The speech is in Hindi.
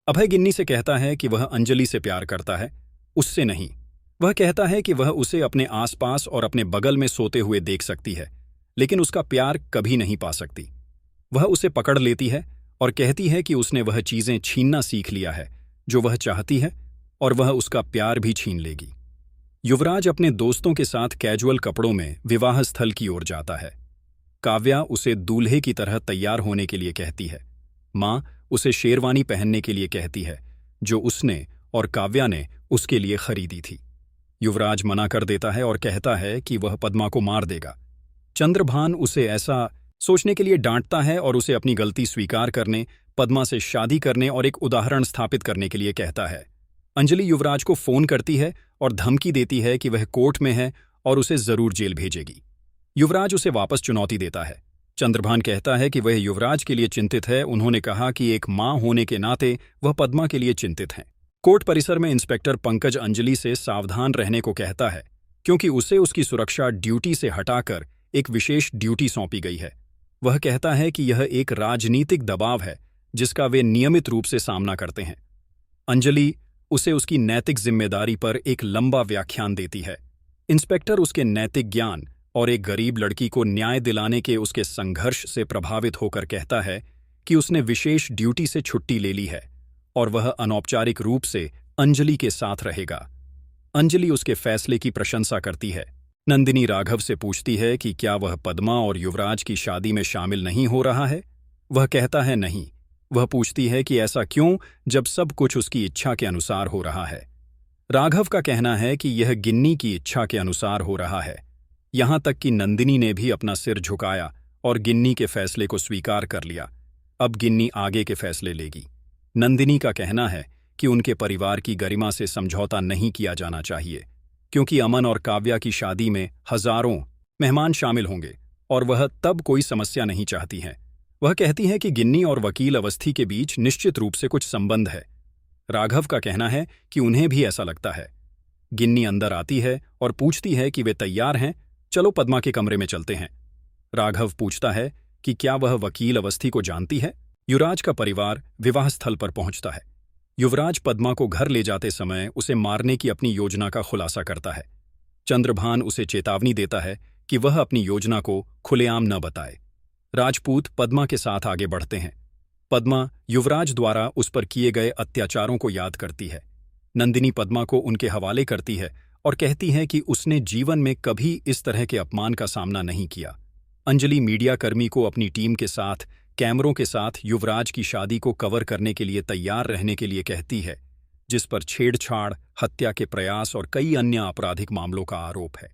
अभय गिन्नी से कहता है कि वह अंजलि से प्यार करता है, उससे नहीं। वह कहता है कि वह उसे अपने आसपास और अपने बगल में सोते हुए देख सकती है, लेकिन उसका प्यार कभी नहीं पा सकती। वह उसे पकड़ लेती है और कहती है कि उसने वह चीजें छीनना सीख लिया है जो वह चाहती है, और वह उसका प्यार भी छीन लेगी। युवराज अपने दोस्तों के साथ कैजुअल कपड़ों में विवाह स्थल की ओर जाता है। काव्या उसे दूल्हे की तरह तैयार होने के लिए कहती है। माँ उसे शेरवानी पहनने के लिए कहती है, जो उसने और काव्या ने उसके लिए खरीदी थी। युवराज मना कर देता है और कहता है कि वह पद्मा को मार देगा। चंद्रभान उसे ऐसा सोचने के लिए डांटता है और उसे अपनी गलती स्वीकार करने, पद्मा से शादी करने और एक उदाहरण स्थापित करने के लिए कहता है। अंजलि युवराज को फोन करती है और धमकी देती है कि वह कोर्ट में है और उसे जरूर जेल भेजेगी। युवराज उसे वापस चुनौती देता है। चंद्रभान कहता है कि वह युवराज के लिए चिंतित है। उन्होंने कहा कि एक माँ होने के नाते वह पद्मा के लिए चिंतित हैं। कोर्ट परिसर में इंस्पेक्टर पंकज अंजलि से सावधान रहने को कहता है, क्योंकि उसे उसकी सुरक्षा ड्यूटी से हटाकर एक विशेष ड्यूटी सौंपी गई है। वह कहता है कि यह एक राजनीतिक दबाव है जिसका वे नियमित रूप से सामना करते हैं। अंजलि उसे उसकी नैतिक जिम्मेदारी पर एक लंबा व्याख्यान देती है। इंस्पेक्टर उसके नैतिक ज्ञान और एक गरीब लड़की को न्याय दिलाने के उसके संघर्ष से प्रभावित होकर कहता है कि उसने विशेष ड्यूटी से छुट्टी ले ली है और वह अनौपचारिक रूप से अंजलि के साथ रहेगा। अंजलि उसके फैसले की प्रशंसा करती है। नंदिनी राघव से पूछती है कि क्या वह पद्मा और युवराज की शादी में शामिल नहीं हो रहा है। वह कहता है नहीं। वह पूछती है कि ऐसा क्यों, जब सब कुछ उसकी इच्छा के अनुसार हो रहा है। राघव का कहना है कि यह गिन्नी की इच्छा के अनुसार हो रहा है। यहां तक कि नंदिनी ने भी अपना सिर झुकाया और गिन्नी के फैसले को स्वीकार कर लिया। अब गिन्नी आगे के फैसले लेगी। नंदिनी का कहना है कि उनके परिवार की गरिमा से समझौता नहीं किया जाना चाहिए, क्योंकि अमन और काव्या की शादी में हजारों मेहमान शामिल होंगे और वह तब कोई समस्या नहीं चाहती हैं। वह कहती है कि गिन्नी और वकील अवस्थी के बीच निश्चित रूप से कुछ संबंध है। राघव का कहना है कि उन्हें भी ऐसा लगता है। गिन्नी अंदर आती है और पूछती है कि वे तैयार हैं, चलो पद्मा के कमरे में चलते हैं। राघव पूछता है कि क्या वह वकील अवस्थी को जानती है। युवराज का परिवार विवाह स्थल पर पहुंचता है। युवराज पद्मा को घर ले जाते समय उसे मारने की अपनी योजना का खुलासा करता है। चंद्रभान उसे चेतावनी देता है कि वह अपनी योजना को खुलेआम न बताए। राजपूत पद्मा के साथ आगे बढ़ते हैं। पद्मा युवराज द्वारा उस पर किए गए अत्याचारों को याद करती है। नंदिनी पद्मा को उनके हवाले करती है और कहती है कि उसने जीवन में कभी इस तरह के अपमान का सामना नहीं किया। अंजलि मीडियाकर्मी को अपनी टीम के साथ कैमरों के साथ युवराज की शादी को कवर करने के लिए तैयार रहने के लिए कहती है, जिस पर छेड़छाड़, हत्या के प्रयास और कई अन्य आपराधिक मामलों का आरोप है।